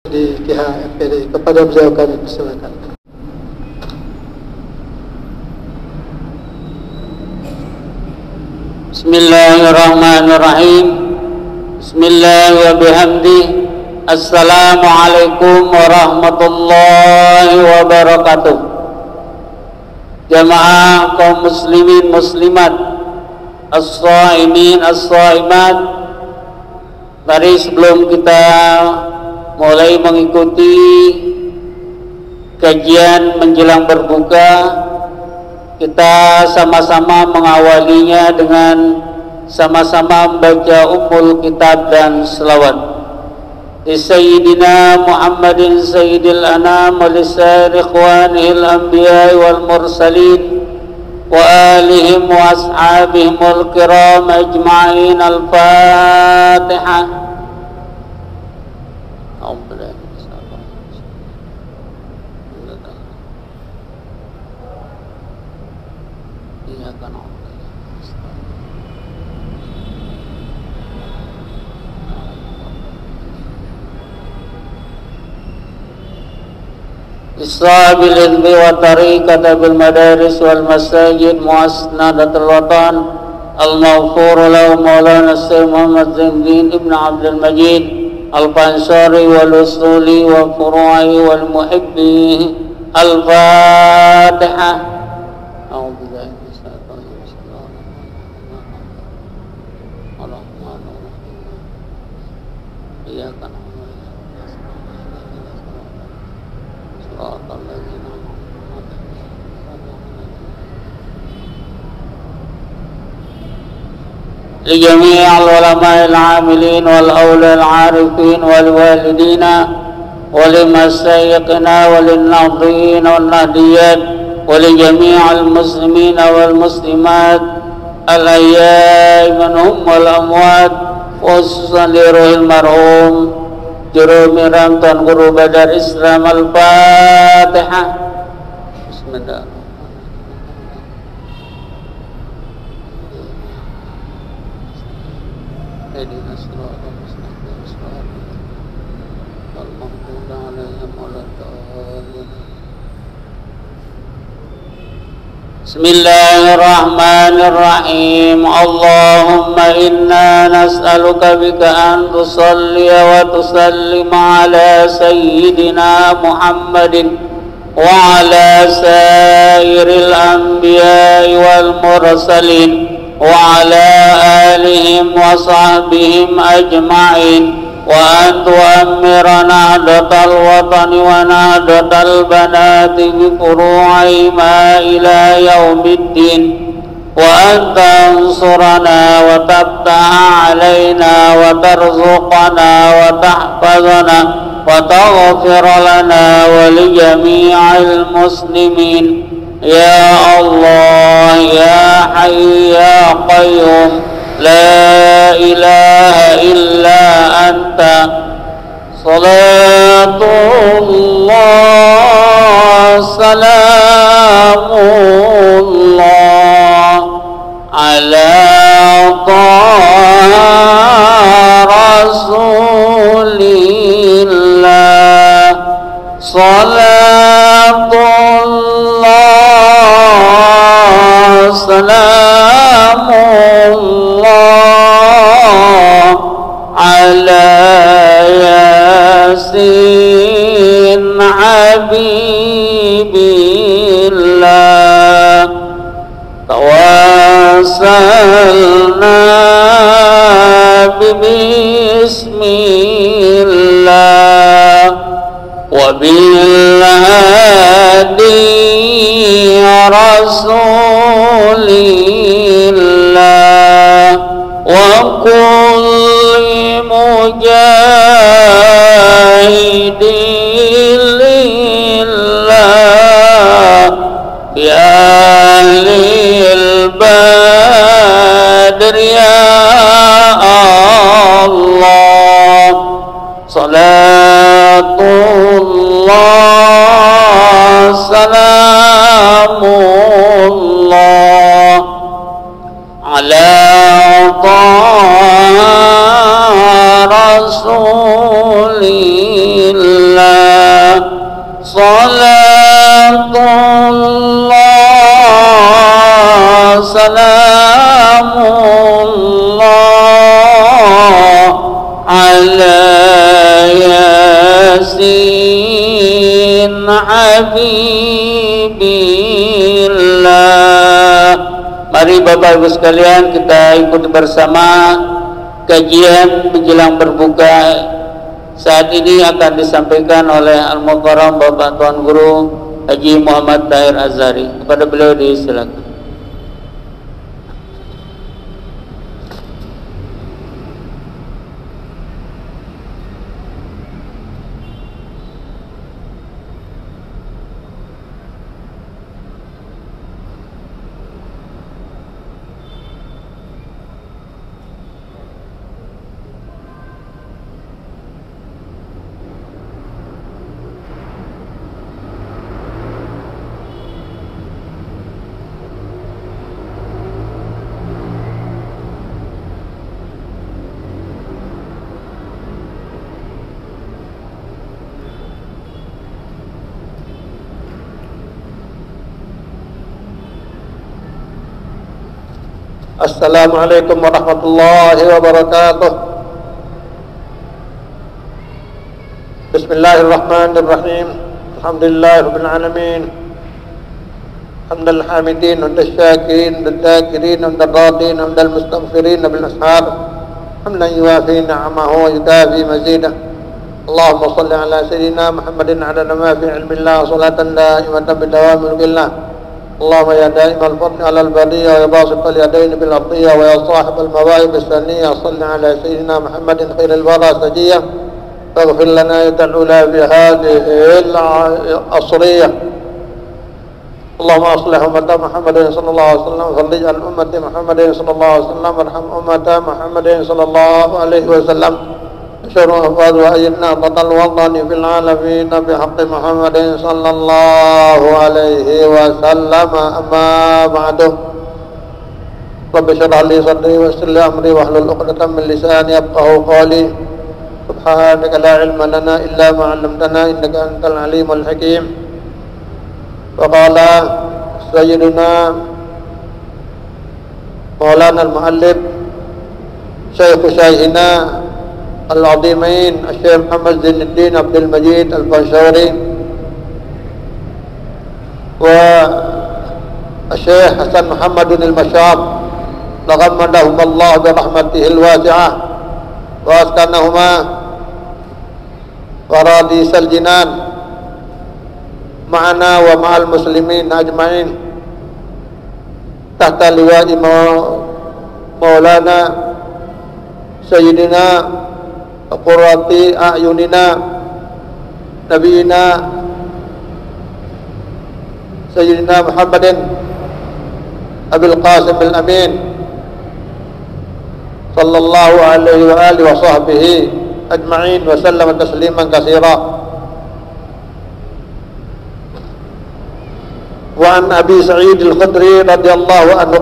di pihak FPD. Kepada beliau kami persilakan. Bismillahirrahmanirrahim. Bismillahirrahmanirrahim. Assalamualaikum warahmatullahi wabarakatuh. Jamaah kaum muslimin muslimat, as-shaimin as-shaimat. Mari sebelum kita mulai mengikuti kajian menjelang berbuka, kita sama-sama mengawalinya dengan sama-sama membaca ummul kitab dan selawat. Sayyidina Muhammadin sayyidil anam wa lisair ikhwanihil anbiya wal mursalin wa alihim wa ashabihim al kiram ajma'in. Al-Fatihah. إصحاب العلم وطريقة بالمدارس والمساجد مؤسسة الوطن المغفور له مولانا الشيخ محمد زين الدين ابن عبد المجيد القنصري والأصولي وفروعه والمحبين. الفاتحة. أعوذ بالله من الشيطان الرجيم. إياك نعبد لجميع العلماء العاملين والأولياء العارفين والوالدين ولمشايخنا وللناظرين والنهديات ولجميع المسلمين والمسلمات الأحياء منهم والأموات خصوصا لروح المرحوم جرومي رمضان guru Badar Islam. Al-Fatihah. Bismillah. Bismillahirrahmanirrahim. Allahumma inna nas'aluka bika an tusalli wa tusallim ala sayyidina Muhammadin wa ala sairil anbiya'i wal mursalin wa ala alihim wa sahbihim ajma'in. وأن تؤمر نهضة الوطن ونهضة البنات بفروعهما إلى يوم الدين وأن تنصرنا وتفتح علينا وترزقنا وتحفظنا وتغفر لنا ولجميع المسلمين يا الله يا حي يا قيوم لا إله إلا أنت. صلاة الله سلام الله على طه رسول الله. صلاة الله سلام الله على ياسين حبيب الله. توسلنا بسم الله وبالله salamullah ala Yasin Habibillah. Mari Bapak Ibu sekalian, kita ikuti bersama kajian menjelang berbuka. Saat ini akan disampaikan oleh Al-Mukarram Bapak Tuan Guru Haji Muhammad Tahir Azhari. Kepada beliau disilakan. Assalamualaikum warahmatullahi wabarakatuh. Bismillahirrahmanirrahim. Alhamdulillahirabbil alamin. Hamdal hamidin wa syakirin wa dzakirin wa radin wa mustaghfirin bil ashar. Hamdan yuwafi ni'amahu wa yudafi mazidah. Allahumma shalli ala sayyidina Muhammadin adada ma fi ilmillah salatan da'imatan bidawamil billah. اللهم يا دائم الفضل على البرية ويا باسط اليدين بالأرضية ويا صاحب المواهب السنية صل على سيدنا محمد خير الورى سجية فاغفر لنا يدعونا في هذه العصرية. اللهم أصلح أمة محمد صلى الله عليه وسلم وفرج عن أمة محمد صلى الله عليه وسلم وارحم أمة محمد صلى الله عليه وسلم. شر أفضل وأيدنا بطل وطن في العالمين بحق محمد صلى الله عليه وسلم. أما بعد رب اشرح لي صدري ويسر لي أمري واحلل عقدة من لساني يفقهوا قولي. سبحانك لا علم لنا إلا ما علمتنا إنك أنت العليم الحكيم. وقال سيدنا مولانا المؤلف شيخ شيخنا العظيمين الشيخ محمد زين الدين عبد المجيد البنشوري والشيخ حسن محمد المشاب تغمدهم الله برحمته الواسعة وأسكنهما فراديس الجنان معنا ومع المسلمين أجمعين تحت لواء مولانا سيدنا qurrati a'yunina nabiyina sayyidina Muhammadin Abil Qasim al-Amin sallallahu alaihi wa alihi wa sahbihi ajma'in wa sallama tasliman katsira. Wa an Abi Sa'id al-Khudri radhiyallahu anhu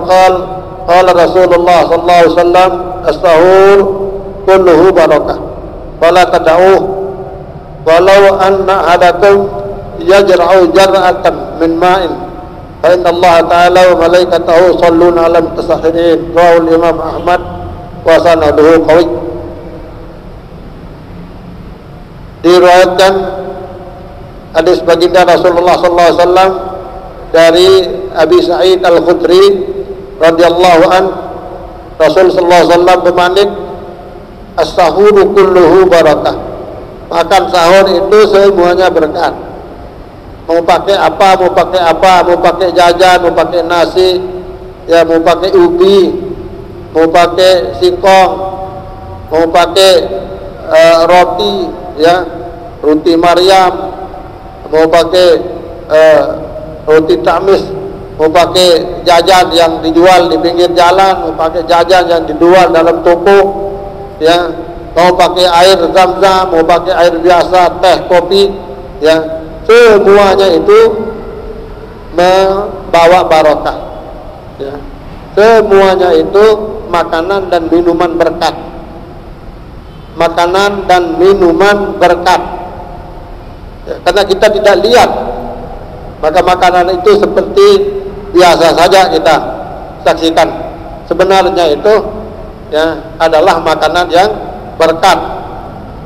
qala Rasulullah sallallahu alaihi wasallam as-sahur kulluhu barakah wala tada'uh walau anna ahadakum yajra'u jar'atan min ma'in fa inna Allah ta'ala wa malaikatahu shalluna 'alal mutasahhirin. Rawahul Imam Ahmad wa sanaduhu qawi. Diriwayatkan hadis baginda Rasulullah sallallahu alaihi wasallam dari Abi Sa'id Al-Khudri radhiyallahu an, Rasul sallallahu alaihi wasallam bermanik as-sahuru kulluhu barakah. Makan sahur itu semuanya berkah. Mau pakai apa, mau pakai jajan, mau pakai nasi, ya mau pakai ubi, mau pakai singkong, mau pakai roti, ya roti Maryam, mau pakai roti tamis, mau pakai jajan yang dijual di pinggir jalan, mau pakai jajan yang dijual dalam toko, ya mau pakai air zam-zam, mau pakai air biasa, teh, kopi, ya semuanya itu membawa barokah, ya semuanya itu makanan dan minuman berkat, makanan dan minuman berkat, ya, karena kita tidak lihat, maka makanan itu seperti biasa saja kita, saksikan. Sebenarnya itu ya adalah makanan yang berkat.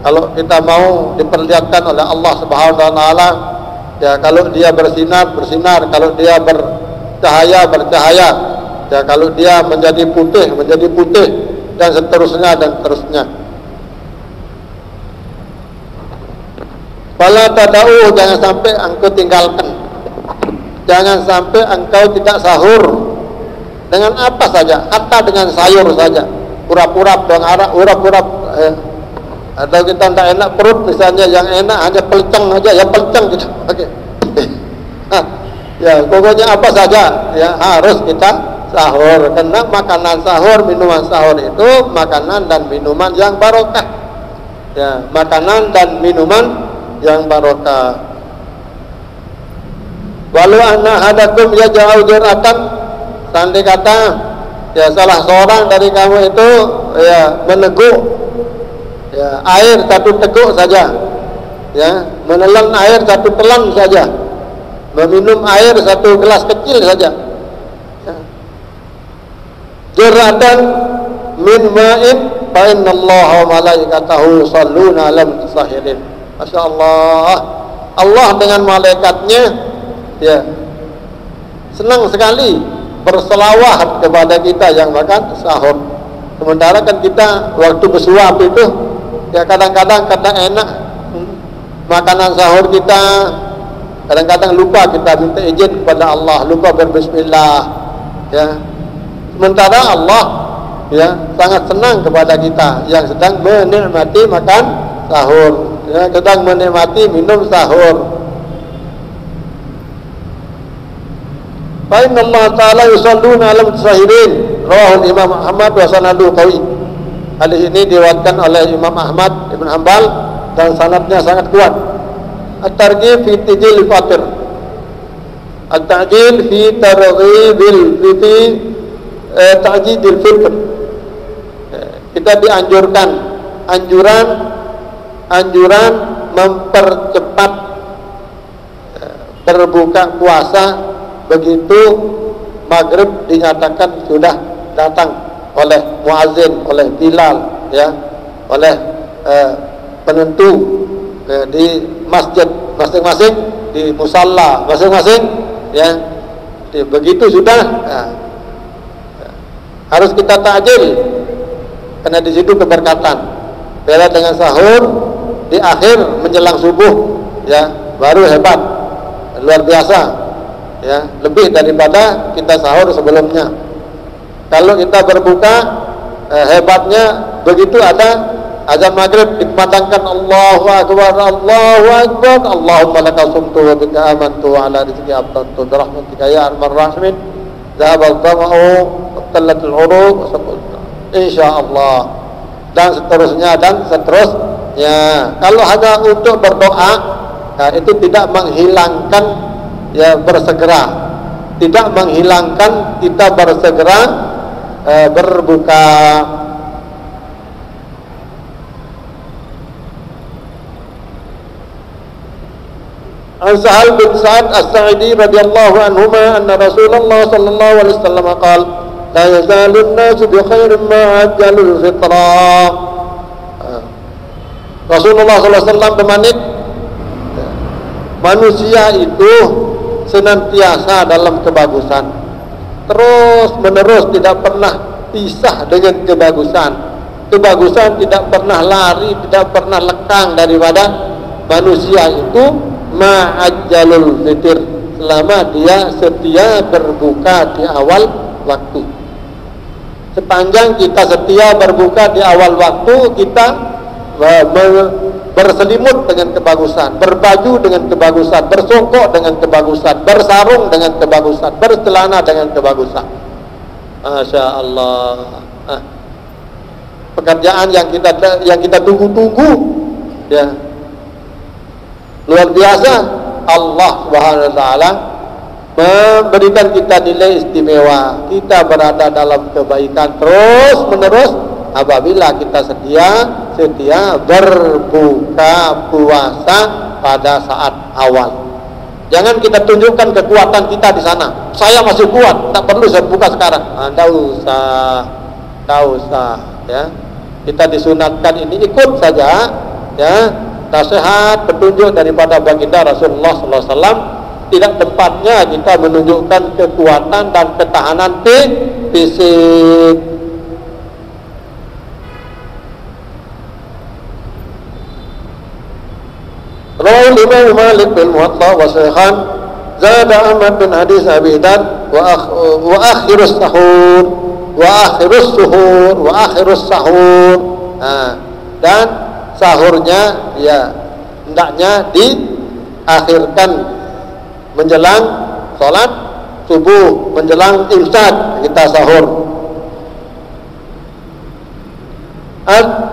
Kalau kita mau diperlihatkan oleh Allah Subhanahu wa taala, ya kalau dia bersinar, kalau dia bercahaya, ya kalau dia menjadi putih, dan seterusnya. Fala tada'u, jangan sampai engkau tinggalkan. Jangan sampai engkau tidak sahur dengan apa saja, hatta dengan sayur saja. Urap-urap dong, urap-urap. Atau kita tak enak perut misalnya, yang enak hanya pelceng aja, ya pelceng gitu. Oke. Ya pokoknya apa saja ya harus kita sahur, karena makanan sahur, minuman sahur itu makanan dan minuman yang barokah. Ya, makanan dan minuman yang barokah. Walau anna hadakum yaj'al dzuratan, sandi kata ya salah seorang dari kamu itu ya meneguk ya air satu teguk saja, ya menelan air satu telan saja, meminum air satu gelas kecil saja, ya. Dzuratan min ma'in fa innallaha wa malaikatahu yusholluna 'alan musahirin. Masya Allah, Allah dengan malaikatnya ya senang sekali berselawat kepada kita yang makan sahur. Sementara kan kita waktu bersuap itu ya kadang-kadang enak makanan sahur kita, kadang-kadang lupa kita minta izin kepada Allah, lupa berbismillah ya. Sementara Allah ya sangat senang kepada kita yang sedang menikmati makan sahur, ya, sedang menikmati minum sahur. Fa inna Allah ta'ala yusalluna 'alal musahirin, rawahu Imam Ahmad wa sanaduhu qawi. Hadis ini diriwayatkan oleh Imam Ahmad Ibn Hanbal dan sanadnya sangat kuat. At-targhib fi tijil fatir, at-ta'jil fi targhibil fi ta'jidil fitr. Kita dianjurkan anjuran mempercepat berbuka puasa begitu maghrib dinyatakan sudah datang oleh muazin, oleh Bilal, ya, oleh penentu di masjid masing-masing, di musalla masing-masing, ya. Begitu sudah, harus kita ta'jil karena di situ keberkatan. Beda dengan sahur di akhir menjelang subuh, ya, baru hebat, luar biasa, ya, lebih daripada kita sahur sebelumnya. Kalau kita berbuka hebatnya begitu ada azan maghrib dikumandangkan Allahu Akbar, Allahu Akbar, Allahumma laka sumtu wa bika amantu wa ala rizqi abtantu bi rahmatika ya arhamar rahimin, dzahaba al-dhama'u wa tallat al-uruq, insyaallah, dan seterusnya. Kalau hanya untuk berdoa, itu tidak menghilangkan ya bersegera, tidak menghilangkan kita bersegera berbuka. An Sahal bin Sa'ad As-Sa'idi radhiyallahu anhuma anna Rasulullah sallallahu alaihi wasallam qala la yazalun nasu bi khairin ma ajjalul fitra. Rasulullah sallallahu alaihi wasallam bermanik, manusia itu senantiasa dalam kebagusan, terus menerus tidak pernah pisah dengan kebagusan. Kebagusan tidak pernah lari, tidak pernah lekang daripada manusia itu ma'ajjalul fitr, selama dia setia berbuka di awal waktu. Sepanjang kita setia berbuka di awal waktu, kita berselimut dengan kebagusan, berbaju dengan kebagusan, bersongkok dengan kebagusan, bersarung dengan kebagusan, bercelana dengan kebagusan. Masya Allah. Pekerjaan yang kita tunggu-tunggu, ya, luar biasa. Allah Subhanahu wa taala memberikan kita nilai istimewa. Kita berada dalam kebaikan terus menerus apabila kita setia berbuka puasa pada saat awal. Jangan kita tunjukkan kekuatan kita di sana. Saya masih kuat, tak perlu saya buka sekarang. Tidak usah, ya. Kita disunatkan ini ikut saja, ya. Nasihat, petunjuk daripada baginda Rasulullah SAW. Tidak tempatnya kita menunjukkan kekuatan dan ketahanan fisik. Rawal Imam Malik bin Muwatta wa Syekhan zada Ahmad bin hadis Abi Dzar wa akhirus sahur dan sahurnya ya hendaknya diakhirkan menjelang salat subuh, menjelang imsak kita sahur.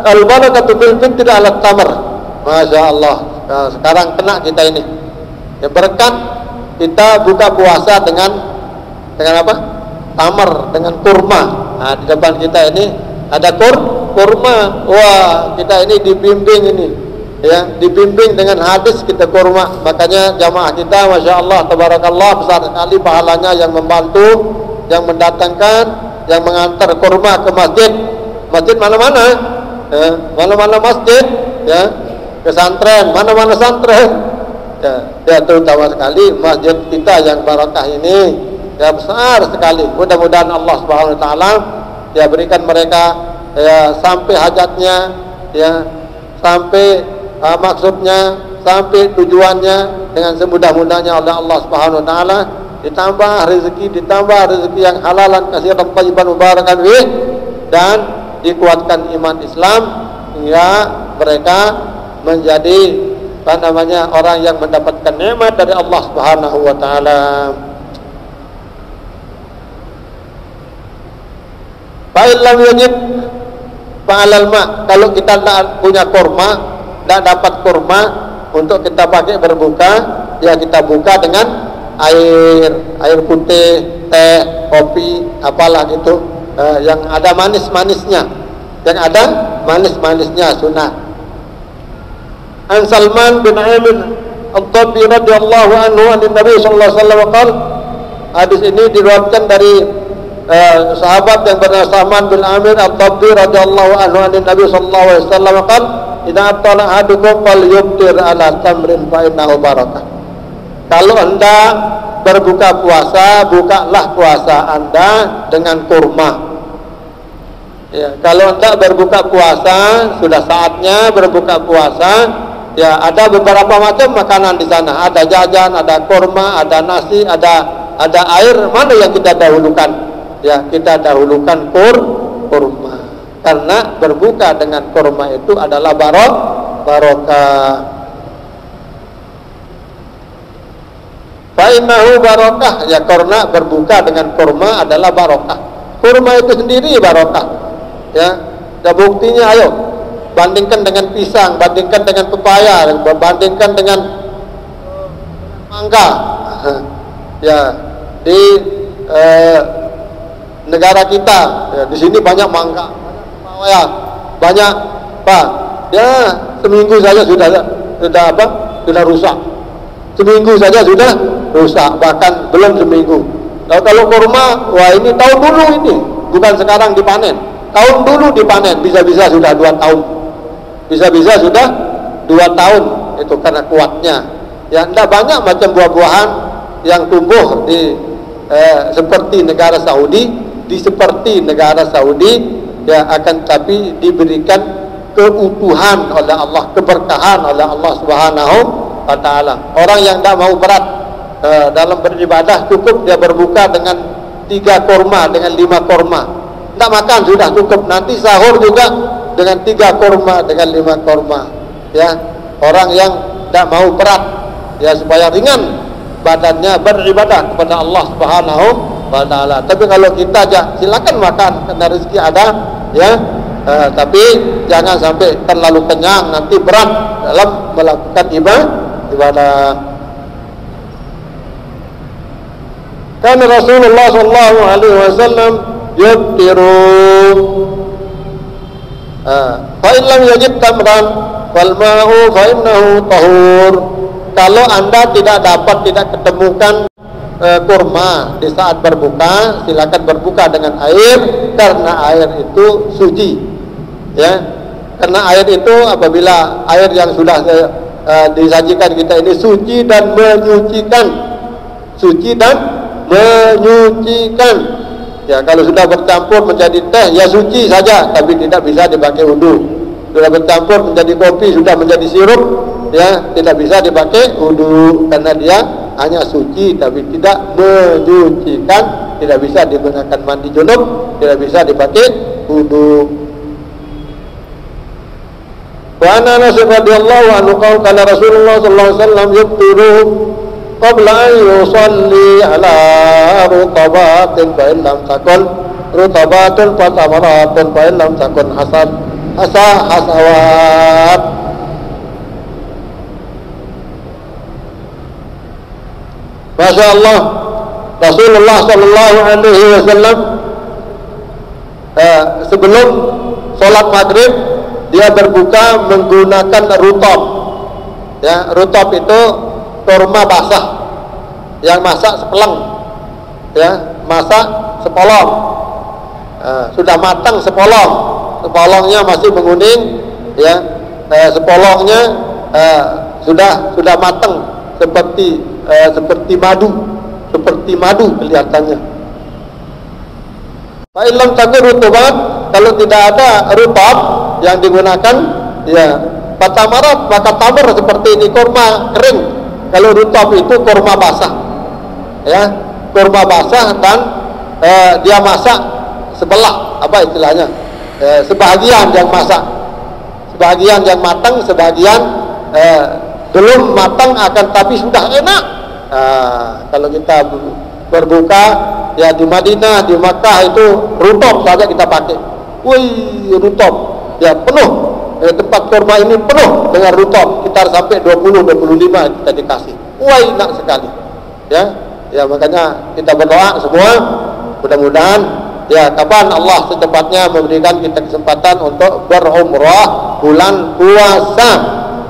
Al-barakatu bil fitri ala tamr. Masya Allah. Nah, sekarang kena kita ini. Ya, berkat kita buka puasa dengan apa? Tamar, dengan kurma. Nah, di depan kita ini ada kurma. Wah, kita ini dibimbing ini. Ya, dibimbing dengan hadis kita kurma. Makanya jamaah kita, masya Allah, tabarakallah, besar sekali pahalanya yang membantu, yang mendatangkan, yang mengantar kurma ke masjid mana-mana, ya, mana-mana masjid, ya, pesantren, mana-mana santren, ya, terutama sekali masjid kita yang barakah ini, ya, besar sekali. Mudah-mudahan Allah Subhanahu Wa Taala ya berikan mereka ya sampai hajatnya, ya, sampai maksudnya, sampai tujuannya dengan semudah-mudahnya oleh Allah Subhanahu Wa Taala. Ditambah rezeki yang halalan, kasihan, thayyiban, mubarakan fih, dan dikuatkan iman Islam hingga mereka menjadi orang yang mendapatkan nikmat dari Allah Subhanahu wa taala. Fa illam yajid fa'alal ma, kalau kita tidak punya kurma, tidak dapat kurma untuk kita pakai berbuka, ya kita buka dengan air putih, teh, kopi, apalah gitu, yang ada manis-manisnya, sunnah. An Salman bin Amir Al-Tabi radhiyallahu anhu an Nabi sallallahu alaihi wasallam qala, hadis ini diriwayatkan dari sahabat yang bernama Salman bin Amir Al-Tabi radhiyallahu anhu an Nabi sallallahu alaihi wasallam qala, idza atala ahadukum falyubtir ala tamrin fa innahu barakah. Kalau Anda berbuka puasa, bukalah puasa Anda dengan kurma. Ya, kalau Anda berbuka puasa, sudah saatnya berbuka puasa. Ya, ada beberapa macam makanan di sana. Ada jajan, ada kurma, ada nasi, ada air. Mana yang kita dahulukan? Ya, kita dahulukan kurma. Karena berbuka dengan kurma itu adalah barokah. Fa'innahu barokah, ya, karena berbuka dengan kurma adalah barokah. Kurma itu sendiri barokah, ya. Dan buktinya, ayo bandingkan dengan pisang, bandingkan dengan pepaya, bandingkan dengan mangga. Ya, di negara kita, ya, di sini banyak mangga, pepaya, banyak apa? Ya, seminggu saja sudah rusak. Seminggu saja sudah rusak, bahkan belum seminggu. Kalau kurma, wah ini tahun dulu ini, bukan sekarang dipanen. Tahun dulu dipanen, bisa-bisa sudah 2 tahun. Bisa-bisa sudah 2 tahun, itu karena kuatnya. Ya, tidak banyak macam buah-buahan yang tumbuh di seperti negara Saudi, ya, akan tapi diberikan keutuhan oleh Allah, keberkahan oleh Allah Subhanahu wa taala. Orang yang tidak mau berat dalam beribadah, cukup dia berbuka dengan 3 kurma, dengan 5 kurma. Tidak makan sudah cukup. Nanti sahur juga dengan 3 kurma, dengan 5 kurma. Ya, orang yang tidak mau berat, ya, supaya ringan badannya beribadah kepada Allah Subhanahu wa taala. Tapi kalau kita aja silakan makan karena rezeki ada, ya. Tapi jangan sampai terlalu kenyang, nanti berat dalam melakukan ibadah. Kan Rasulullah sallallahu alaihi wasallam yubtiru fa in lam yajid tamran fal ma'u fa innahu tahur. kalau Anda tidak ketemukan kurma di saat berbuka, silakan berbuka dengan air, karena air itu suci, ya. Karena air itu apabila air yang sudah disajikan kita ini suci dan menyucikan, ya. Kalau sudah bercampur menjadi teh, ya suci saja, tapi tidak bisa dipakai wudu. Sudah bercampur menjadi kopi, sudah menjadi sirup, ya, tidak bisa dipakai wudu, karena dia hanya suci tapi tidak menyucikan, tidak bisa digunakan mandi junub, tidak bisa dipakai wudu. Wa ana Anas radhiyallahu anhu qala Rasulullah sallallahu alaihi wasallam yubtiru qabla an yusalli ala rutabatin fa in lam takun rutabatun fa tamaratun fa in lam takun hasawat. Masya Allah, Rasulullah sallallahu alaihi wasallam sebelum sholat maghrib dia berbuka menggunakan rutab. Ya, rutab itu kurma basah yang masak sepeleng, ya, masak sepolong. Sudah matang sepolong, sepolongnya masih menguning, ya, sepolongnya sudah matang seperti madu kelihatannya. Fa'ilam takut rutubat, kalau tidak ada rutab yang digunakan, ya, patamarat, maka tamar seperti ini, kurma kering. Kalau rutab itu kurma basah, ya, kurma basah, dan dia masak sebelah, apa istilahnya, sebagian yang masak, sebagian yang matang, sebagian belum matang, akan tapi sudah enak. Kalau kita berbuka, ya, di Madinah, di Makkah itu rutab saja kita pakai. Wih, rutab, ya, penuh. Tempat kurma ini penuh dengan rutab, sekitar sampai 20-25 kita dikasih. Wah, enak sekali, ya. Ya, makanya kita berdoa semua, mudah-mudahan, ya, kapan Allah secepatnya memberikan kita kesempatan untuk berumrah bulan puasa,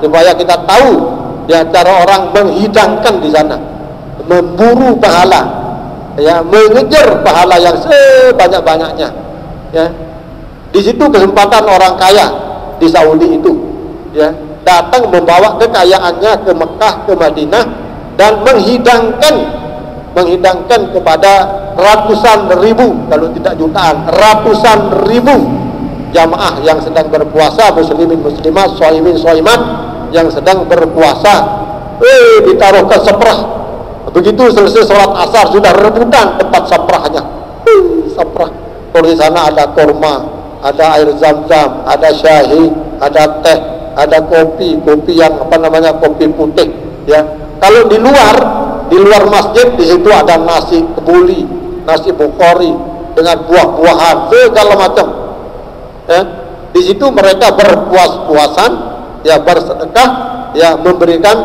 supaya kita tahu, ya, cara orang menghidangkan di sana, memburu pahala, ya, mengejar pahala yang sebanyak-banyaknya, ya. Di situ kesempatan orang kaya di Saudi itu, ya, datang membawa kekayaannya ke Mekah, ke Madinah, dan menghidangkan kepada ratusan ribu, kalau tidak jutaan, ratusan ribu jamaah yang sedang berpuasa, muslimin muslimat, shaimin shaimat yang sedang berpuasa. Ditaruh ke seprah. Begitu selesai sholat asar, sudah rebutan tempat seprahnya. Seprah. Kalau di sana ada kurma, ada air zam-zam, ada syahi, ada teh, ada kopi yang kopi putih, ya. Kalau di luar masjid, di situ ada nasi kebuli, nasi bukhari dengan buah-buahan segala macam, ya. Di situ mereka berpuas-puasan, ya, bersedekah, ya, memberikan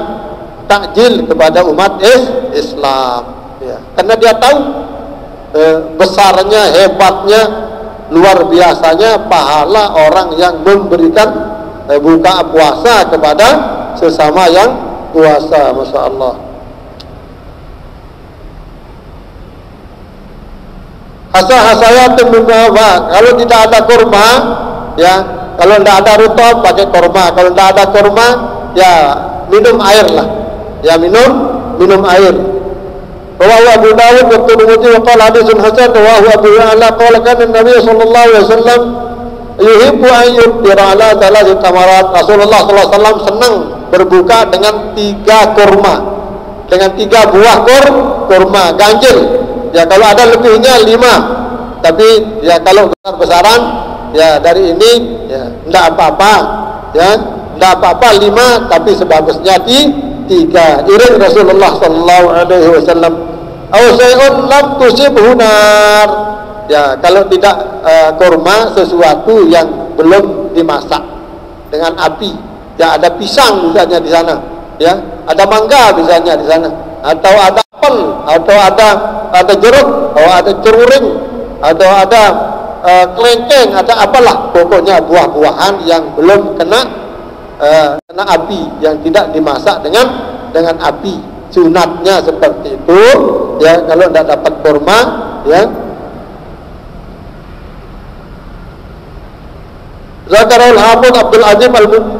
takjil kepada umat Islam, ya. Karena dia tahu besarnya, hebatnya, luar biasanya pahala orang yang memberikan buka puasa kepada sesama yang puasa. Masya Allah. Hasayatun mimma, kalau tidak ada kurma, ya, kalau tidak ada rutab pakai kurma, kalau tidak ada kurma, ya, minum air lah, ya, minum air. Rawahu Abu Dawud wa Tirmidzi wa qala haditsun hasan. Rawahu Abu Ya'la qala kana Nabi sallallahu alaihi wasallam yuhibbu an yuftira ala thalathi tamarat. Rasulullah sallallahu alaihi wasallam senang berbuka dengan 3 kurma, dengan 3 buah kurma ganjil. Ya, kalau ada lebihnya 5, tapi ya kalau besar-besaran, ya, dari ini, ya, enggak apa-apa, ya, enggak apa-apa 5, tapi sebagusnya 3. Iring Rasulullah sallallahu alaihi wasallam. Aw syai'un lam tusibhu nar. Ya, kalau tidak kurma, sesuatu yang belum dimasak dengan api. Ya, ada pisang misalnya di sana, ya, ada mangga misalnya di sana, atau ada apel, atau ada jeruk, atau ada ceruring, atau ada kelengkeng, ada apalah, pokoknya buah-buahan yang belum kena api, yang tidak dimasak dengan dengan api. Sunatnya seperti itu, ya. Kalau tidak dapat kurma, ya. Zakarul Hafidz Abdul Azim Al-Mu'min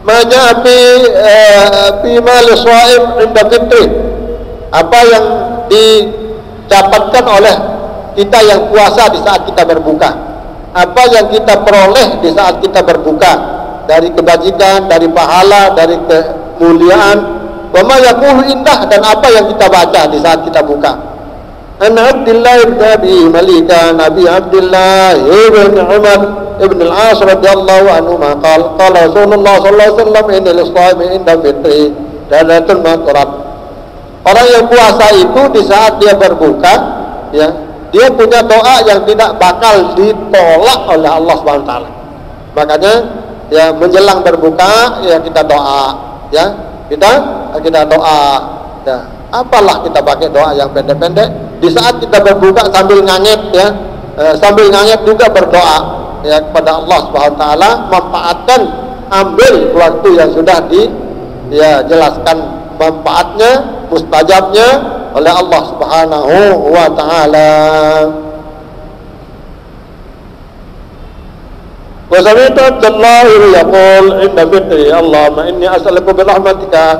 Maja fi mal shaim inda fitri, apa yang didapatkan oleh kita yang puasa di saat kita berbuka, apa yang kita peroleh di saat kita berbuka dari kebajikan, dari pahala, dari kemuliaan, wa ma yaqulu indah, dan apa yang kita baca di saat kita buka. An Abdullah ibn Abi Malika Nabi Abdullah ibn Umar ibn al-As radhiyallahu anhu maqal qala Rasulullah sallallahu alaihi wasallam innal shaimi inda fitri dalatul maqrat. Orang yang puasa itu di saat dia berbuka, ya, dia punya doa yang tidak bakal ditolak oleh Allah Subhanahu wa taala. Makanya ya menjelang berbuka ya kita doa, ya. Kita doa, ya. Apalah kita pakai doa yang pendek-pendek di saat kita berbuka sambil ngangit, ya. Sambil ngangit juga berdoa, ya, kepada Allah Subhanahu wa taala, manfaatkan, ambil waktu yang sudah jelaskan manfaatnya, mustajabnya oleh Allah Subhanahu wa taala. Wa sami'tu Abdullah yaqul inda fitri Allahumma inni as'aluka bi rahmatika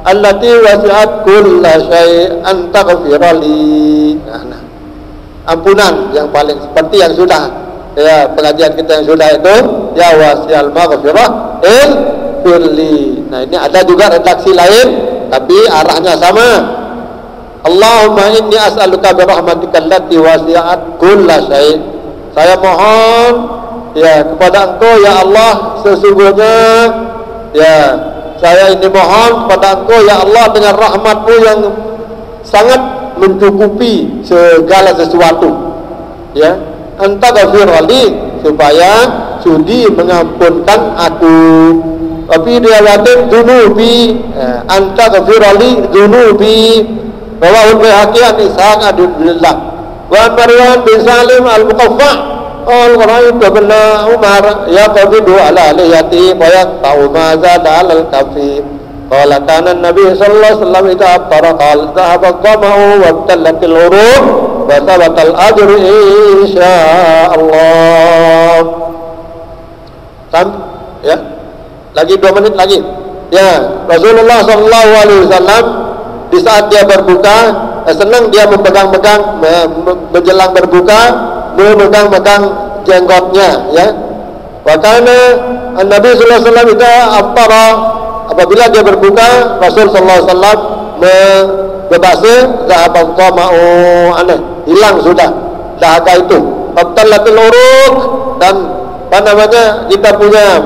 allati wasi'at kulla syai'an taghfir li. Nah, ampunan yang paling seperti yang sudah, ya, pengajian kita yang sudah itu, ya wasi'al maghfirah firli. Nah, ini ada juga redaksi lain tapi arahnya sama. Allahumma inni as'aluka bi rahmatika allati wasi'at kulla syai'. Saya mohon, ya, kepada Engkau ya Allah, sesungguhnya, ya, saya ini mohon kepada Engkau ya Allah dengan rahmat-Mu yang sangat mencukupi segala sesuatu, ya, anta ghafirali, supaya sudi mengampunkan aku. Tapi riwayatin dunubi, anta ghafirali dunubi, rawahu Baihaqi an Ishaq Abdullah wa Marwan bin Salim al-Muqaffa al-Qur'an qabla Umar yaqbidu ala liyati wa yaqta'u ma zada al-kafi. Qala kana an-nabi sallallahu alaihi wasallam idza aftara qala dhahaba al-dhama'u wa tallat al-uruq wa thabata al-ajr insyaallah. Ya, lagi 2 menit lagi. Ya, Rasulullah sallallahu alaihi wasallam di saat dia berbuka, senang dia memegang-pegang menjelang berbuka, memegang-pegang jenggotnya, ya. Wa kana an-nabi sallallahu alaihi wasallam idza aftara, apabila dia berbuka, Rasul sallallahu alaihi wasallam membasuh zahabal dhama'u aneh, hilang sudah dahaga itu. Abtallatul uruq, dan apa namanya, kita punya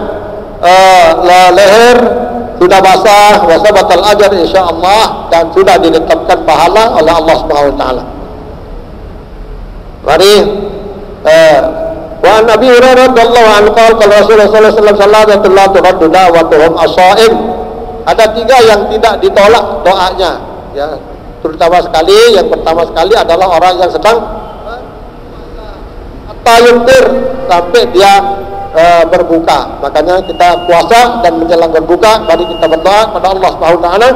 leher sudah basah, wasabatal ajr insyaallah, dan sudah ditetapkan pahala oleh Allah Subhanahu wa taala. Mari wa Nabi Hurairah radhiyallahu anhu qala Rasulullah sallallahu alaihi wasallam salatul la turaddu da'watuhum as-shaim. Ada 3 yang tidak ditolak doanya, ya. Terutama sekali, yang pertama sekali adalah orang yang sedang tayumtir sampai dia berbuka. Makanya kita puasa dan menjelang berbuka, mari kita berdoa kepada Allah Subhanahu wa taala,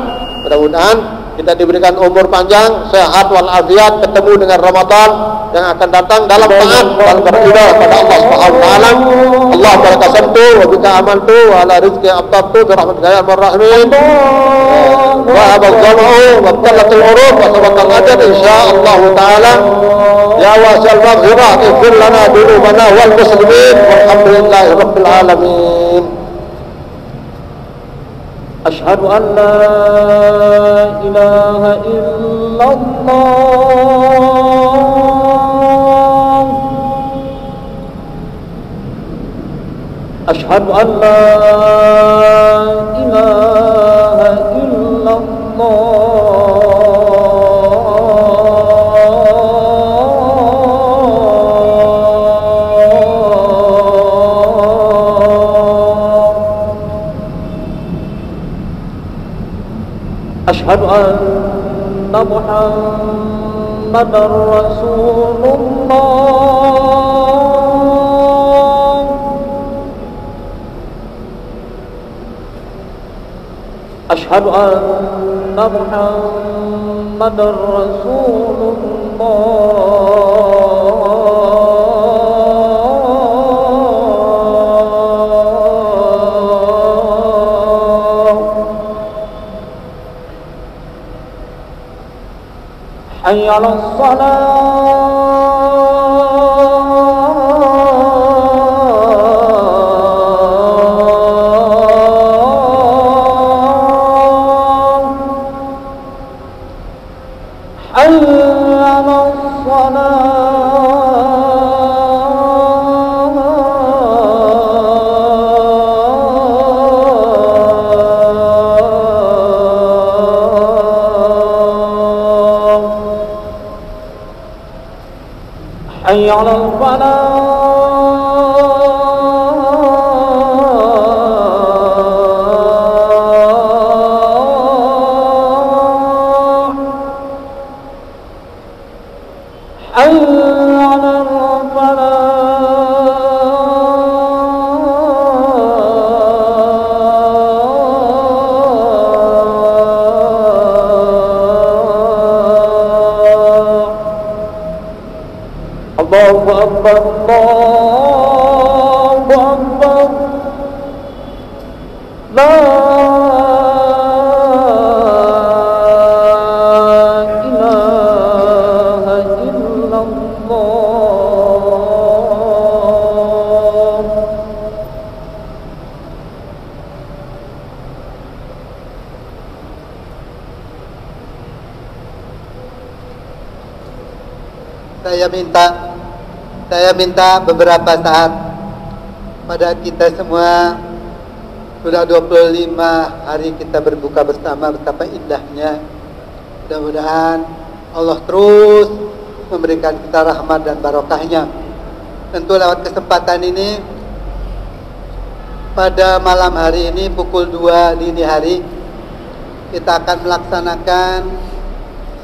mudah-mudahan kita diberikan umur panjang, sehat walafiat, ketemu dengan Ramadan yang akan datang dalam taat dan beribadah kepada Allah Subhanahu wa taala. Allah barakasantu wa bika amantu wa ala rizqi abtabtu bi rahmatika ya arhamar rahimin. Wa abadzamu wa talatul uruq wa sabatal ajr insyaallah taala. Ya wasi'al maghfirah ighfir lana dhunubana wal muslimin walhamdulillahi rabbil alamin. Asyhadu an la ilaha illallah. Asyhadu an la ilaha illallah. Asyhadu anna Muhammadar Rasulullah. 1 أشهد أن محمدا رسول الله. حي على حي على الفلاح حي على الله أكبر الله أكبر لا إله إلا الله. Saya minta beberapa saat pada kita semua. Sudah 25 hari kita berbuka bersama, betapa indahnya. Mudah-mudahan Allah terus memberikan kita rahmat dan barokahnya. Tentu lewat kesempatan ini, pada malam hari ini pukul 2 dini hari kita akan melaksanakan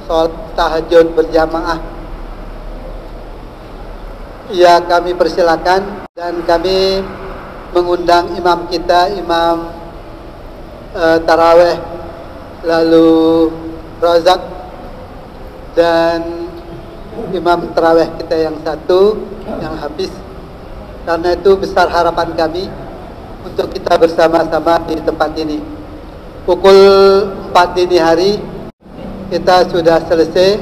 sholat tahajud berjamaah. Ya, kami persilakan dan kami mengundang imam kita, imam taraweh, lalu Razak, dan imam taraweh kita yang satu, yang habis. Karena itu besar harapan kami untuk kita bersama-sama di tempat ini. Pukul 4 dini hari kita sudah selesai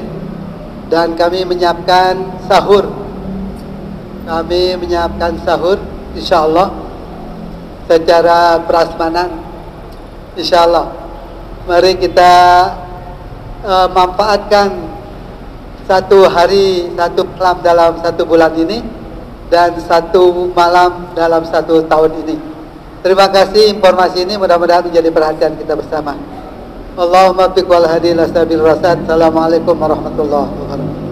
dan kami menyiapkan sahur. Kami menyiapkan sahur, insyaallah, secara prasmanan, insyaallah. Mari kita manfaatkan satu hari, satu malam dalam satu bulan ini, dan satu malam dalam satu tahun ini. Terima kasih informasi ini, mudah-mudahan menjadi perhatian kita bersama. Allahumma fiq wal hadi ila sabil rasad. Assalamualaikum warahmatullahi wabarakatuh.